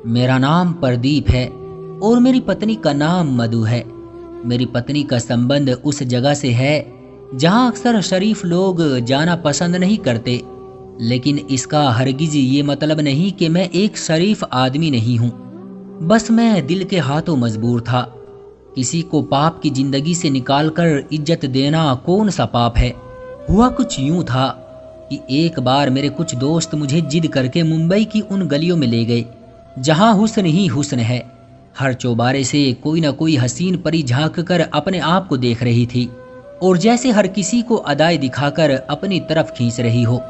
मेरा नाम प्रदीप है और मेरी पत्नी का नाम मधु है। मेरी पत्नी का संबंध उस जगह से है जहां अक्सर शरीफ लोग जाना पसंद नहीं करते, लेकिन इसका हरगिज ये मतलब नहीं कि मैं एक शरीफ आदमी नहीं हूं। बस मैं दिल के हाथों मजबूर था। किसी को पाप की जिंदगी से निकालकर इज्जत देना कौन सा पाप है। हुआ कुछ यूं था कि एक बार मेरे कुछ दोस्त मुझे जिद करके मुंबई की उन गलियों में ले गए जहां हुस्न ही हुस्न है। हर चौबारे से कोई ना कोई हसीन परी झांक कर अपने आप को देख रही थी और जैसे हर किसी को अदाएं दिखाकर अपनी तरफ खींच रही हो।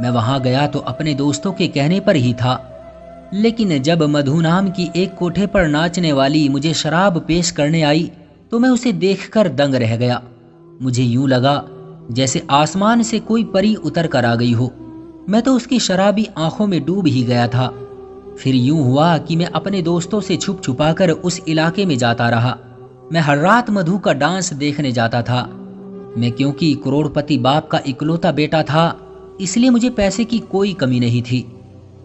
मैं वहां गया तो अपने दोस्तों के कहने पर ही था, लेकिन जब मधु नाम की एक कोठे पर नाचने वाली मुझे शराब पेश करने आई तो मैं उसे देखकर दंग रह गया। मुझे यूं लगा जैसे आसमान से कोई परी उतर कर आ गई हो। मैं तो उसकी शराबी आंखों में डूब ही गया था। फिर यूं हुआ कि मैं अपने दोस्तों से छुप छुपाकर उस इलाके में जाता रहा। मैं हर रात मधु का डांस देखने जाता था। मैं क्योंकि करोड़पति बाप का इकलौता बेटा था, इसलिए मुझे पैसे की कोई कमी नहीं थी।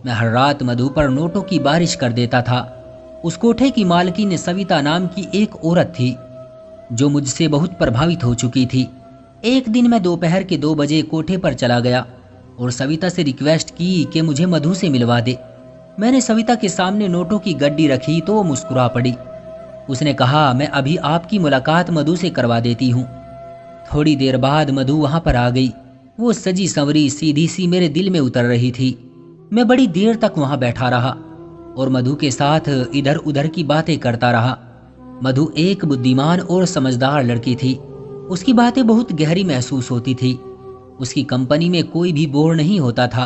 मैं हर रात मधु पर नोटों की बारिश कर देता था। उस कोठे की मालकिन सविता नाम की एक औरत थी जो मुझसे बहुत प्रभावित हो चुकी थी। एक दिन मैं दोपहर के 2 बजे कोठे पर चला गया और सविता से रिक्वेस्ट की कि मुझे मधु से मिलवा दे। मैंने सविता के सामने नोटों की गड्डी रखी तो वो मुस्कुरा पड़ी। उसने कहा, मैं अभी आपकी मुलाकात मधु से करवा देती हूँ। थोड़ी देर बाद मधु वहां पर आ गई। वो सजी संवरी सीधी सी मेरे दिल में उतर रही थी। मैं बड़ी देर तक वहां बैठा रहा और मधु के साथ इधर उधर की बातें करता रहा। मधु एक बुद्धिमान और समझदार लड़की थी। उसकी बातें बहुत गहरी महसूस होती थी। उसकी कंपनी में कोई भी बोर नहीं होता था।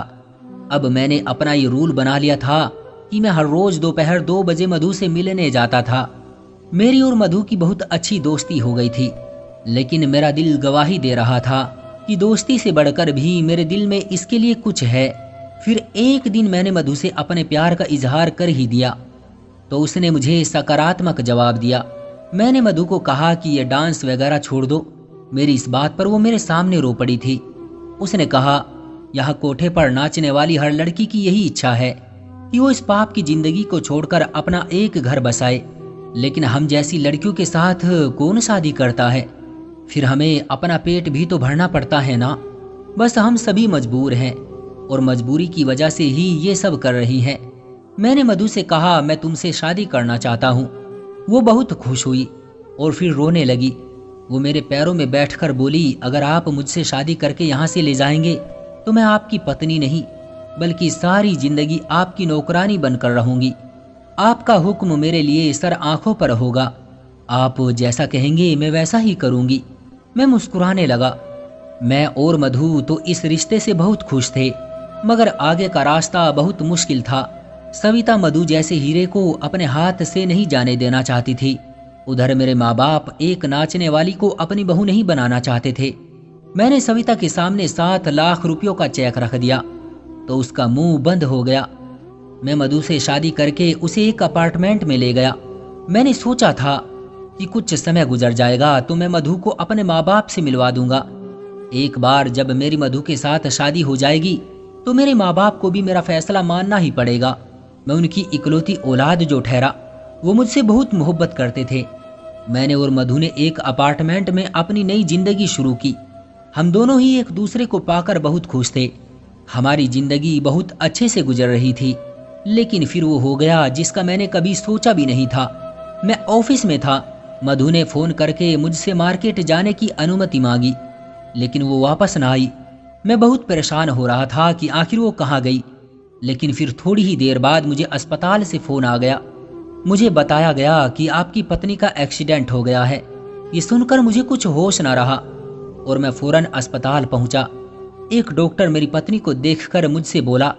अब मैंने अपना ये रूल बना लिया था कि मैं हर रोज दोपहर 2 बजे मधु से मिलने जाता था। मेरी और मधु की बहुत अच्छी दोस्ती हो गई थी, लेकिन मेरा दिल गवाही दे रहा था कि दोस्ती से बढ़कर भी मेरे दिल में इसके लिए कुछ है। फिर एक दिन मैंने मधु से अपने प्यार का इजहार कर ही दिया तो उसने मुझे सकारात्मक जवाब दिया। मैंने मधु को कहा कि ये डांस वगैरह छोड़ दो। मेरी इस बात पर वो मेरे सामने रो पड़ी थी। उसने कहा, यहाँ कोठे पर नाचने वाली हर लड़की की यही इच्छा है कि वो इस पाप की जिंदगी को छोड़कर अपना एक घर बसाए, लेकिन हम जैसी लड़कियों के साथ कौन शादी करता है। फिर हमें अपना पेट भी तो भरना पड़ता है ना। बस हम सभी मजबूर हैं और मजबूरी की वजह से ही ये सब कर रही हैं। मैंने मधु से कहा, मैं तुमसे शादी करना चाहता हूँ। वो बहुत खुश हुई और फिर रोने लगी। वो मेरे पैरों में बैठकर बोली, अगर आप मुझसे शादी करके यहाँ से ले जाएंगे तो मैं आपकी पत्नी नहीं बल्कि सारी जिंदगी आपकी नौकरानी बनकर रहूंगी। आपका हुक्म मेरे लिए सर आंखों पर होगा। आप जैसा कहेंगे मैं वैसा ही करूंगी। मैं मुस्कुराने लगा। मैं और मधु तो इस रिश्ते से बहुत खुश थे, मगर आगे का रास्ता बहुत मुश्किल था। सविता मधु जैसे हीरे को अपने हाथ से नहीं जाने देना चाहती थी। उधर मेरे माँ बाप एक नाचने वाली को अपनी बहू नहीं बनाना चाहते थे। मैंने सविता के सामने 7 लाख रुपयों का चेक रख दिया तो उसका मुंह बंद हो गया। मैं मधु से शादी करके उसे एक अपार्टमेंट में ले गया। मैंने सोचा था कि कुछ समय गुजर जाएगा तो मैं मधु को अपने माँ बाप से मिलवा दूंगा। एक बार जब मेरी मधु के साथ शादी हो जाएगी तो मेरे माँ बाप को भी मेरा फैसला मानना ही पड़ेगा। मैं उनकी इकलौती औलाद जो ठहरा। वो मुझसे बहुत मोहब्बत करते थे। मैंने और मधु ने एक अपार्टमेंट में अपनी नई जिंदगी शुरू की। हम दोनों ही एक दूसरे को पाकर बहुत खुश थे। हमारी जिंदगी बहुत अच्छे से गुजर रही थी, लेकिन फिर वो हो गया जिसका मैंने कभी सोचा भी नहीं था। मैं ऑफिस में था। मधु ने फोन करके मुझसे मार्केट जाने की अनुमति मांगी, लेकिन वो वापस ना आई। मैं बहुत परेशान हो रहा था कि आखिर वो कहाँ गई। लेकिन फिर थोड़ी ही देर बाद मुझे अस्पताल से फोन आ गया। मुझे बताया गया कि आपकी पत्नी का एक्सीडेंट हो गया है। ये सुनकर मुझे कुछ होश ना रहा और मैं फौरन अस्पताल पहुंचा। एक डॉक्टर मेरी पत्नी को देखकर मुझसे बोला,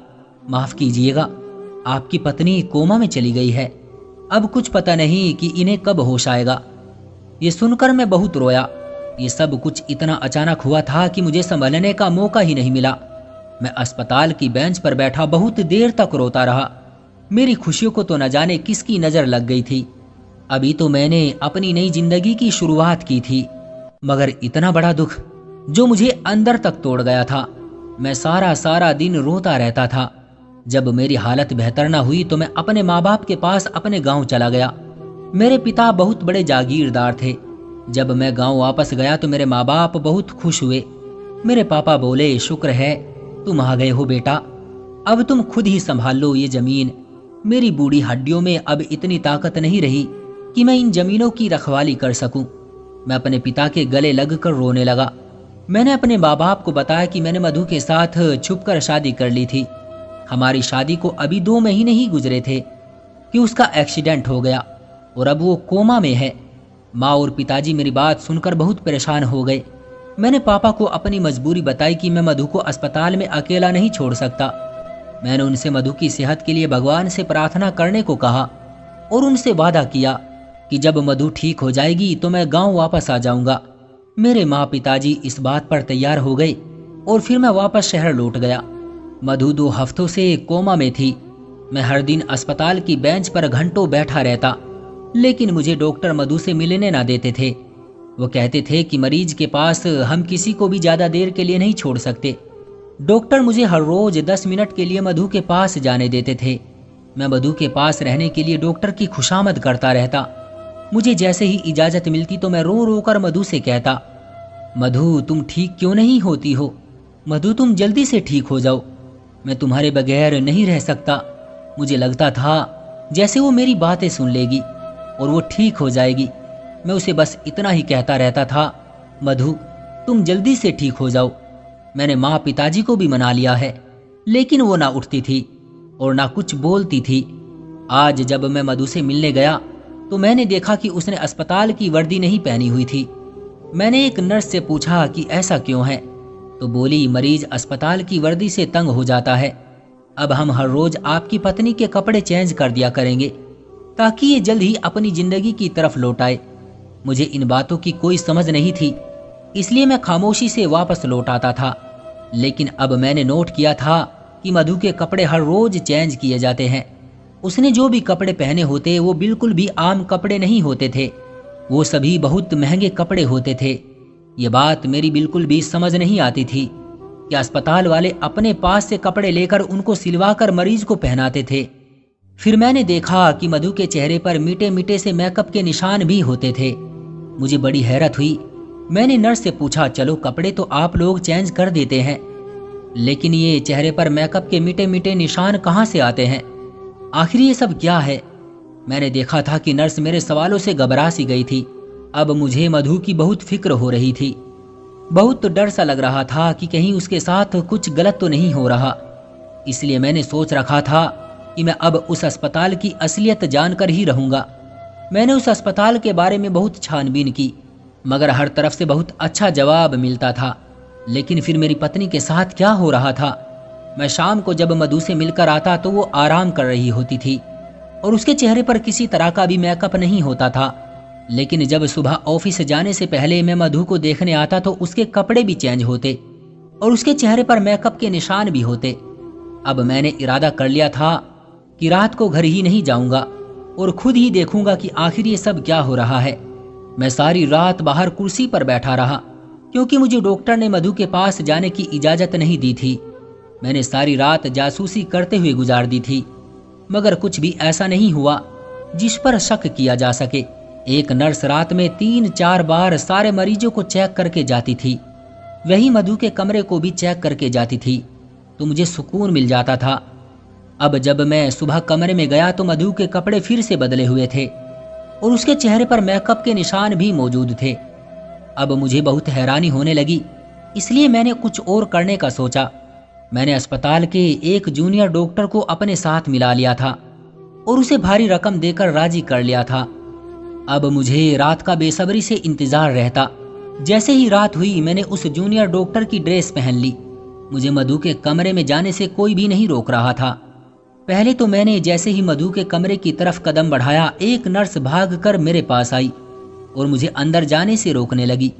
माफ कीजिएगा, आपकी पत्नी कोमा में चली गई है। अब कुछ पता नहीं कि इन्हें कब होश आएगा। ये सुनकर मैं बहुत रोया। ये सब कुछ इतना अचानक हुआ था कि मुझे संभलने का मौका ही नहीं मिला। मैं अस्पताल की बेंच पर बैठा बहुत देर तक रोता रहा। मेरी खुशियों को तो न जाने किसकी नजर लग गई थी। अभी तो मैंने अपनी नई जिंदगी की शुरुआत की थी, मगर इतना बड़ा दुख जो मुझे अंदर तक तोड़ गया था। मैं सारा दिन रोता रहता था। जब मेरी हालत बेहतर ना हुई तो मैं अपने माँ बाप के पास अपने गांव चला गया। मेरे पिता बहुत बड़े जागीरदार थे। जब मैं गांव वापस गया तो मेरे माँ बाप बहुत खुश हुए। मेरे पापा बोले, शुक्र है तुम आ गए हो बेटा, अब तुम खुद ही संभाल लो ये जमीन। मेरी बूढ़ी हड्डियों में अब इतनी ताकत नहीं रही कि मैं इन जमीनों की रखवाली कर सकूं। मैं अपने पिता के गले लगकर रोने लगा। मैंने अपने माँ बाप को बताया कि मैंने मधु के साथ छुपकर शादी कर ली थी। हमारी शादी को अभी 2 महीने ही गुजरे थे कि उसका एक्सीडेंट हो गया और अब वो कोमा में है। माँ और पिताजी मेरी बात सुनकर बहुत परेशान हो गए। मैंने पापा को अपनी मजबूरी बताई कि मैं मधु को अस्पताल में अकेला नहीं छोड़ सकता। मैंने उनसे मधु की सेहत के लिए भगवान से प्रार्थना करने को कहा और उनसे वादा किया कि जब मधु ठीक हो जाएगी तो मैं गांव वापस आ जाऊंगा। मेरे माँ पिताजी इस बात पर तैयार हो गए और फिर मैं वापस शहर लौट गया। मधु 2 हफ्तों से कोमा में थी। मैं हर दिन अस्पताल की बेंच पर घंटों बैठा रहता, लेकिन मुझे डॉक्टर मधु से मिलने ना देते थे। वो कहते थे कि मरीज के पास हम किसी को भी ज्यादा देर के लिए नहीं छोड़ सकते। डॉक्टर मुझे हर रोज 10 मिनट के लिए मधु के पास जाने देते थे। मैं मधु के पास रहने के लिए डॉक्टर की खुशामद करता रहता। मुझे जैसे ही इजाजत मिलती तो मैं रो रो कर मधु से कहता, मधु तुम ठीक क्यों नहीं होती हो? मधु तुम जल्दी से ठीक हो जाओ, मैं तुम्हारे बगैर नहीं रह सकता। मुझे लगता था जैसे वो मेरी बातें सुन लेगी और वो ठीक हो जाएगी। मैं उसे बस इतना ही कहता रहता था, मधु तुम जल्दी से ठीक हो जाओ। मैंने माँ पिताजी को भी मना लिया है, लेकिन वो ना उठती थी और ना कुछ बोलती थी। आज जब मैं मधु से मिलने गया तो मैंने देखा कि उसने अस्पताल की वर्दी नहीं पहनी हुई थी। मैंने एक नर्स से पूछा कि ऐसा क्यों है, तो बोली मरीज अस्पताल की वर्दी से तंग हो जाता है। अब हम हर रोज आपकी पत्नी के कपड़े चेंज कर दिया करेंगे ताकि ये जल्द ही अपनी जिंदगी की तरफ लौट आए। मुझे इन बातों की कोई समझ नहीं थी, इसलिए मैं खामोशी से वापस लौट आता था। लेकिन अब मैंने नोट किया था कि मधु के कपड़े हर रोज चेंज किए जाते हैं। उसने जो भी कपड़े पहने होते वो बिल्कुल भी आम कपड़े नहीं होते थे, वो सभी बहुत महंगे कपड़े होते थे। ये बात मेरी बिल्कुल भी समझ नहीं आती थी कि अस्पताल वाले अपने पास से कपड़े लेकर उनको सिलवाकर मरीज को पहनाते थे। फिर मैंने देखा कि मधु के चेहरे पर मीठे मीठे से मेकअप के निशान भी होते थे। मुझे बड़ी हैरत हुई। मैंने नर्स से पूछा, चलो कपड़े तो आप लोग चेंज कर देते हैं, लेकिन ये चेहरे पर मेकअप के मीठे मीठे निशान कहाँ से आते हैं? आखिर ये सब क्या है? मैंने देखा था कि नर्स मेरे सवालों से घबरा सी गई थी। अब मुझे मधु की बहुत फिक्र हो रही थी। बहुत डर सा लग रहा था कि कहीं उसके साथ कुछ गलत तो नहीं हो रहा। इसलिए मैंने सोच रखा था कि मैं अब उस अस्पताल की असलियत जानकर ही रहूंगा। मैंने उस अस्पताल के बारे में बहुत छानबीन की, मगर हर तरफ से बहुत अच्छा जवाब मिलता था। लेकिन फिर मेरी पत्नी के साथ क्या हो रहा था? मैं शाम को जब मधु से मिलकर आता तो वो आराम कर रही होती थी और उसके चेहरे पर किसी तरह का भी मेकअप नहीं होता था। लेकिन जब सुबह ऑफिस जाने से पहले मैं मधु को देखने आता तो उसके कपड़े भी चेंज होते और उसके चेहरे पर मेकअप के निशान भी होते। अब मैंने इरादा कर लिया था कि रात को घर ही नहीं जाऊंगा और खुद ही देखूंगा कि आखिर ये सब क्या हो रहा है। मैं सारी रात बाहर कुर्सी पर बैठा रहा क्योंकि मुझे डॉक्टर ने मधु के पास जाने की इजाजत नहीं दी थी। मैंने सारी रात जासूसी करते हुए गुजार दी थी, मगर कुछ भी ऐसा नहीं हुआ जिस पर शक किया जा सके। एक नर्स रात में 3-4 बार सारे मरीजों को चेक करके जाती थी। वही मधु के कमरे को भी चेक करके जाती थी तो मुझे सुकून मिल जाता था। अब जब मैं सुबह कमरे में गया तो मधु के कपड़े फिर से बदले हुए थे और उसके चेहरे पर मेकअप के निशान भी मौजूद थे। अब मुझे बहुत हैरानी होने लगी, इसलिए मैंने कुछ और करने का सोचा। मैंने अस्पताल के एक जूनियर डॉक्टर को अपने साथ मिला लिया था और उसे भारी रकम देकर राजी कर लिया था। अब मुझे रात का बेसब्री से इंतजार रहता। जैसे ही रात हुई मैंने उस जूनियर डॉक्टर की ड्रेस पहन ली। मुझे मधु के कमरे में जाने से कोई भी नहीं रोक रहा था। पहले तो मैंने जैसे ही मधु के कमरे की तरफ कदम बढ़ाया, एक नर्स भागकर मेरे पास आई और मुझे अंदर जाने से रोकने लगी।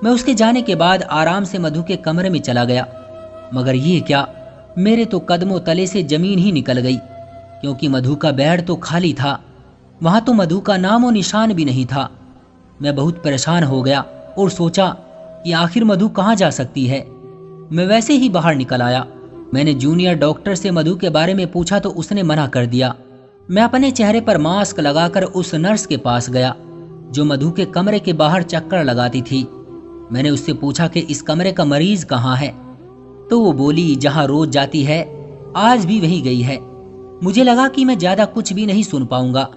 मैं उसके जाने के बाद आराम से मधु के कमरे में चला गया, मगर ये क्या, मेरे तो कदमों तले से जमीन ही निकल गई क्योंकि मधु का बेड तो खाली था। वहां तो मधु का नामो निशान भी नहीं था। मैं बहुत परेशान हो गया और सोचा कि आखिर मधु कहाँ जा सकती है। मैं वैसे ही बाहर निकल आया मैंने जूनियर डॉक्टर से मधु के बारे में पूछा तो उसने मना कर दिया। मैं अपने चेहरे पर मास्क लगाकर उस नर्स के पास गया जो मधु के कमरे के बाहर चक्कर लगाती थी। मैंने उससे पूछा कि इस कमरे का मरीज कहाँ है, तो वो बोली जहां रोज जाती है, आज भी वहीं गई है। मुझे लगा कि मैं ज्यादा कुछ भी नहीं सुन पाऊंगा।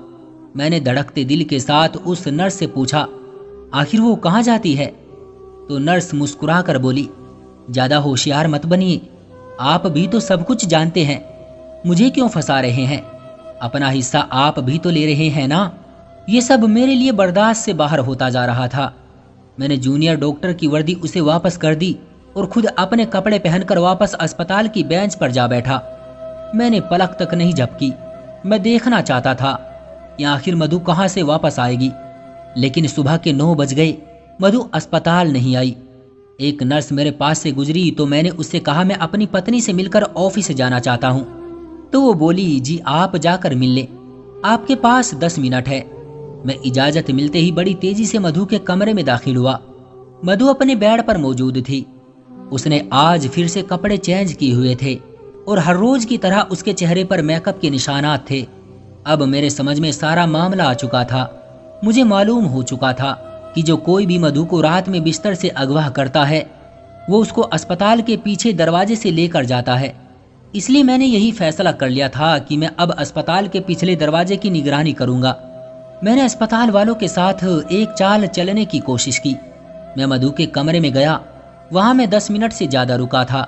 मैंने धड़कते दिल के साथ उस नर्स से पूछा, आखिर वो कहाँ जाती है? तो नर्स मुस्कुरा कर बोली, ज्यादा होशियार मत बनिए, आप भी तो सब कुछ जानते हैं, मुझे क्यों फंसा रहे हैं? अपना हिस्सा आप भी तो ले रहे हैं ना। ये सब मेरे लिए बर्दाश्त से बाहर होता जा रहा था। मैंने जूनियर डॉक्टर की वर्दी उसे वापस कर दी और खुद अपने कपड़े पहनकर वापस अस्पताल की बेंच पर जा बैठा। मैंने पलक तक नहीं झपकी। मैं देखना चाहता था कि आखिर मधु कहाँ से वापस आएगी, लेकिन सुबह के 9 बज गए, मधु अस्पताल नहीं आई। एक नर्स मेरे पास से गुजरी तो मैंने उससे कहा मैं अपनी पत्नी से मिलकर ऑफिस जाना चाहता हूँ। तो वो बोली, जी आप जाकर मिल ले, आपके पास 10 मिनट है। मैं इजाजत मिलते ही बड़ी तेजी से मधु के कमरे में दाखिल हुआ। मधु अपने बेड पर मौजूद थी। उसने आज फिर से कपड़े चेंज किए हुए थे और हर रोज की तरह उसके चेहरे पर मेकअप के निशानात थे। अब मेरे समझ में सारा मामला आ चुका था। मुझे मालूम हो चुका था कि जो कोई भी मधु को रात में बिस्तर से अगवा करता है वो उसको अस्पताल के पीछे दरवाजे से लेकर जाता है। इसलिए मैंने यही फैसला कर लिया था कि मैं अब अस्पताल के पिछले दरवाजे की निगरानी करूंगा। मैंने अस्पताल वालों के साथ एक चाल चलने की कोशिश की। मैं मधु के कमरे में गया। वहां मैं 10 मिनट से ज्यादा रुका था।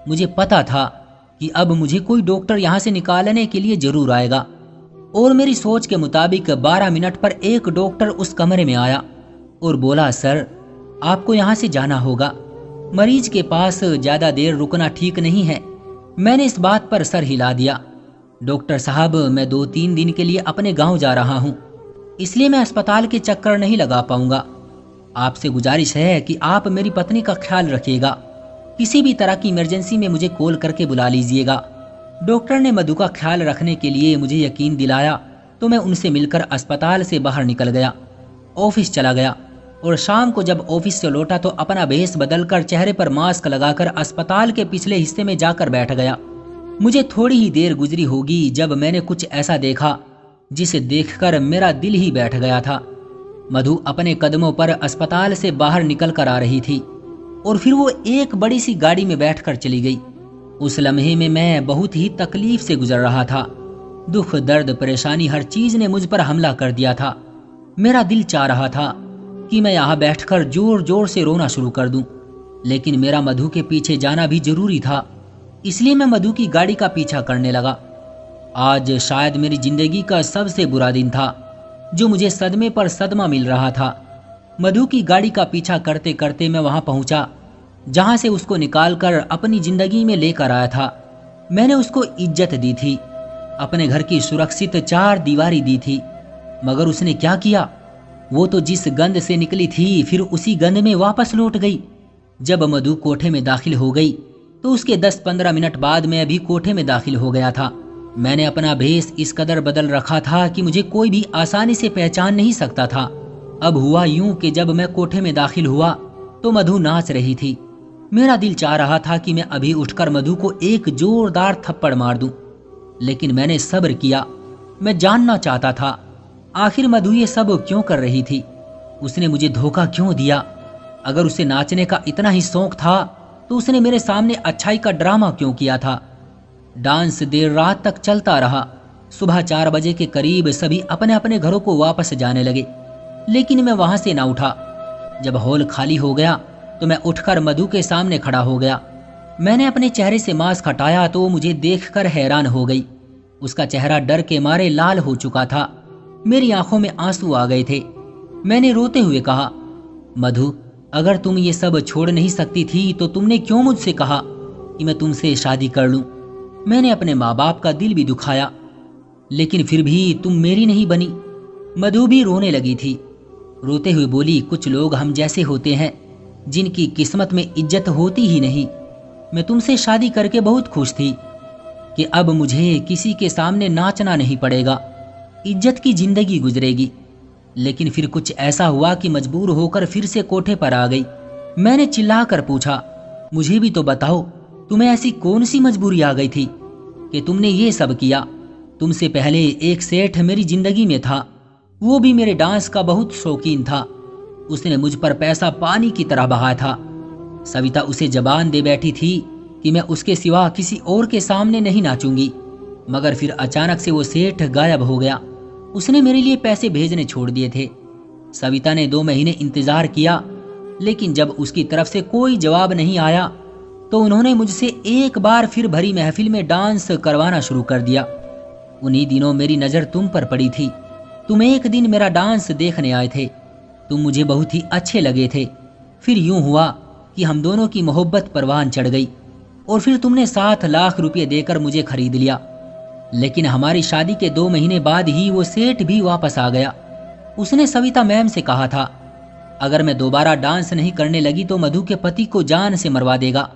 मुझे पता था कि अब मुझे कोई डॉक्टर यहां से निकालने के लिए जरूर आएगा और मेरी सोच के मुताबिक 12 मिनट पर एक डॉक्टर उस कमरे में आया और बोला, सर आपको यहां से जाना होगा, मरीज के पास ज्यादा देर रुकना ठीक नहीं है। मैंने इस बात पर सर हिला दिया। डॉक्टर साहब, मैं 2-3 दिन के लिए अपने गांव जा रहा हूं, इसलिए मैं अस्पताल के चक्कर नहीं लगा पाऊंगा। आपसे गुजारिश है कि आप मेरी पत्नी का ख्याल रखिएगा। किसी भी तरह की इमरजेंसी में मुझे कॉल करके बुला लीजिएगा। डॉक्टर ने मधु का ख्याल रखने के लिए मुझे यकीन दिलाया तो मैं उनसे मिलकर अस्पताल से बाहर निकल गया, ऑफिस चला गया और शाम को जब ऑफिस से लौटा तो अपना भेष बदलकर चेहरे पर मास्क लगाकर अस्पताल के पिछले हिस्से में जाकर बैठ गया। मुझे थोड़ी ही देर गुजरी होगी जब मैंने कुछ ऐसा देखा जिसे देखकर मेरा दिल ही बैठ गया था। मधु अपने कदमों पर अस्पताल से बाहर निकल कर आ रही थी और फिर वो एक बड़ी सी गाड़ी में बैठकर चली गई। उस लम्हे में मैं बहुत ही तकलीफ से गुजर रहा था। दुख, दर्द, परेशानी, हर चीज ने मुझ पर हमला कर दिया था। मेरा दिल चाह रहा था कि मैं यहाँ बैठकर जोर जोर से रोना शुरू कर दूं, लेकिन मेरा मधु के पीछे जाना भी जरूरी था। इसलिए मैं मधु की गाड़ी का पीछा करने लगा। आज शायद मेरी जिंदगी का सबसे बुरा दिन था, जो मुझे सदमे पर सदमा मिल रहा था। मधु की गाड़ी का पीछा करते करते मैं वहां पहुंचा जहां से उसको निकालकर अपनी जिंदगी में लेकर आया था। मैंने उसको इज्जत दी थी, अपने घर की सुरक्षित 4 दीवारी दी थी, मगर उसने क्या किया? वो तो जिस गंद से निकली थी फिर उसी गंद में वापस लौट गई। जब मधु कोठे में दाखिल हो गई तो उसके 10-15 मिनट बाद मैं अभी कोठे में दाखिल हो गया था। मैंने अपना भेष इस कदर बदल रखा था कि मुझे कोई भी आसानी से पहचान नहीं सकता था। अब हुआ यूं कि जब मैं कोठे में दाखिल हुआ तो मधु नाच रही थी। मेरा दिल चाह रहा था कि मैं अभी उठकर मधु को एक जोरदार थप्पड़ मार दूं, लेकिन मैंने सब्र किया। मैं जानना चाहता था आखिर मधु ये सब क्यों कर रही थी, उसने मुझे धोखा क्यों दिया। अगर उसे नाचने का इतना ही शौक था तो उसने मेरे सामने अच्छाई का ड्रामा क्यों किया था। डांस देर रात तक चलता रहा। सुबह 4 बजे के करीब सभी अपने अपने घरों को वापस जाने लगे, लेकिन मैं वहां से ना उठा। जब हॉल खाली हो गया तो मैं उठकर मधु के सामने खड़ा हो गया। मैंने अपने चेहरे से मास्क हटाया तो मुझे देखकर हैरान हो गई। उसका चेहरा डर के मारे लाल हो चुका था। मेरी आंखों में आंसू आ गए थे। मैंने रोते हुए कहा, मधु, अगर तुम ये सब छोड़ नहीं सकती थी तो तुमने क्यों मुझसे कहा कि मैं तुमसे शादी कर लूं। मैंने अपने माँ बाप का दिल भी दुखाया, लेकिन फिर भी तुम मेरी नहीं बनी। मधु भी रोने लगी थी। रोते हुए बोली, कुछ लोग हम जैसे होते हैं जिनकी किस्मत में इज्जत होती ही नहीं। मैं तुमसे शादी करके बहुत खुश थी कि अब मुझे किसी के सामने नाचना नहीं पड़ेगा, इज्जत की जिंदगी गुजरेगी। लेकिन फिर कुछ ऐसा हुआ कि मजबूर होकर फिर से कोठे पर आ गई। मैंने चिल्लाकर पूछा, मुझे भी तो बताओ तुम्हें ऐसी कौन सी मजबूरी आ गई थी कि तुमने ये सब किया? तुमसे पहले एक सेठ मेरी जिंदगी में था, वो भी मेरे डांस का बहुत शौकीन था। उसने मुझ पर पैसा पानी की तरह बहाया था। सविता उसे जबान दे बैठी थी कि मैं उसके सिवा किसी और के सामने नहीं नाचूंगी, मगर फिर अचानक से वो सेठ गायब हो गया। उसने मेरे लिए पैसे भेजने छोड़ दिए थे। सविता ने 2 महीने इंतजार किया, लेकिन जब उसकी तरफ से कोई जवाब नहीं आया तो उन्होंने मुझसे एक बार फिर भरी महफिल में डांस करवाना शुरू कर दिया। उन्हीं दिनों मेरी नज़र तुम पर पड़ी थी। तुम एक दिन मेरा डांस देखने आए थे। तुम मुझे बहुत ही अच्छे लगे थे। फिर यूं हुआ कि हम दोनों की मोहब्बत परवान चढ़ गई और फिर तुमने 7 लाख रुपये देकर मुझे खरीद लिया। लेकिन हमारी शादी के 2 महीने बाद ही वो सेठ भी वापस आ गया। उसने सविता मैम से कहा था, अगर मैं दोबारा डांस नहीं करने लगी तो मधु के पति को जान से मरवा देगा,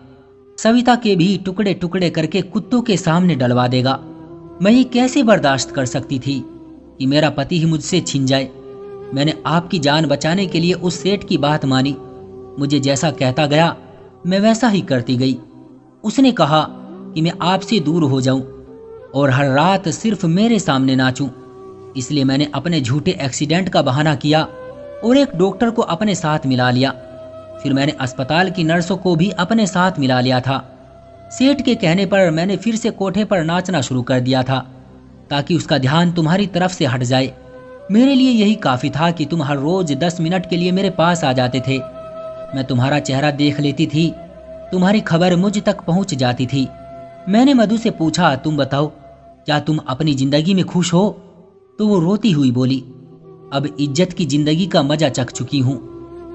सविता के भी टुकड़े टुकड़े करके कुत्तों के सामने डलवा देगा। मैं ये कैसे बर्दाश्त कर सकती थी कि मेरा पति ही मुझसे छिन जाए। मैंने आपकी जान बचाने के लिए उस सेठ की बात मानी। मुझे जैसा कहता गया मैं वैसा ही करती गई। उसने कहा कि मैं आपसे दूर हो जाऊं और हर रात सिर्फ मेरे सामने नाचूं। इसलिए मैंने अपने झूठे एक्सीडेंट का बहाना किया और एक डॉक्टर को अपने साथ मिला लिया। फिर मैंने अस्पताल की नर्सों को भी अपने साथ मिला लिया था। सेठ के कहने पर मैंने फिर से कोठे पर नाचना शुरू कर दिया था ताकि उसका ध्यान तुम्हारी तरफ से हट जाए। मेरे लिए यही काफ़ी था कि तुम हर रोज 10 मिनट के लिए मेरे पास आ जाते थे। मैं तुम्हारा चेहरा देख लेती थी, तुम्हारी खबर मुझ तक पहुंच जाती थी। मैंने मधु से पूछा, तुम बताओ क्या तुम अपनी जिंदगी में खुश हो? तो वो रोती हुई बोली, अब इज्जत की जिंदगी का मजा चख चुकी हूँ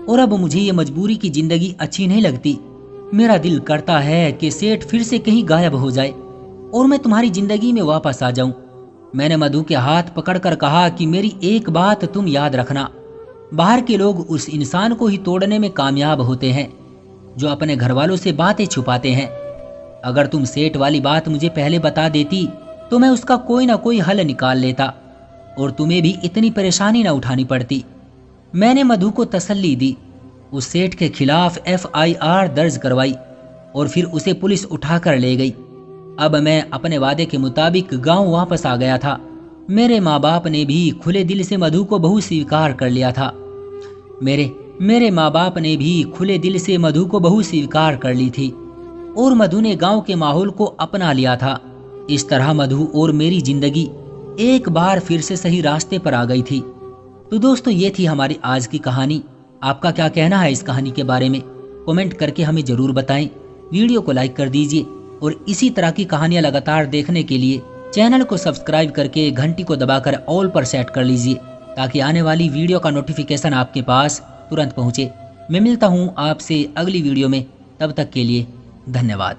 और अब मुझे ये मजबूरी की जिंदगी अच्छी नहीं लगती। मेरा दिल करता है कि सेठ फिर से कहीं गायब हो जाए और मैं तुम्हारी जिंदगी में वापस आ जाऊं। मैंने मधु के हाथ पकड़कर कहा कि मेरी एक बात तुम याद रखना, बाहर के लोग उस इंसान को ही तोड़ने में कामयाब होते हैं जो अपने घर वालों से बातें छुपाते हैं। अगर तुम सेठ वाली बात मुझे पहले बता देती तो मैं उसका कोई ना कोई हल निकाल लेता और तुम्हें भी इतनी परेशानी ना उठानी पड़ती। मैंने मधु को तसल्ली दी, उस सेठ के खिलाफ FIR दर्ज करवाई और फिर उसे पुलिस उठाकर ले गई। अब मैं अपने वादे के मुताबिक गांव वापस आ गया था। मेरे माँ बाप ने भी खुले दिल से मधु को बहू स्वीकार कर लिया था। मेरे माँ बाप ने भी खुले दिल से मधु को बहू स्वीकार कर ली थी और मधु ने गांव के माहौल को अपना लिया था। इस तरह मधु और मेरी जिंदगी एक बार फिर से सही रास्ते पर आ गई थी। तो दोस्तों, ये थी हमारी आज की कहानी। आपका क्या कहना है इस कहानी के बारे में? कमेंट करके हमें जरूर बताएं। वीडियो को लाइक कर दीजिए और इसी तरह की कहानियां लगातार देखने के लिए चैनल को सब्सक्राइब करके घंटी को दबाकर ऑल पर सेट कर लीजिए ताकि आने वाली वीडियो का नोटिफिकेशन आपके पास तुरंत पहुंचे। मैं मिलता हूं आपसे अगली वीडियो में, तब तक के लिए धन्यवाद।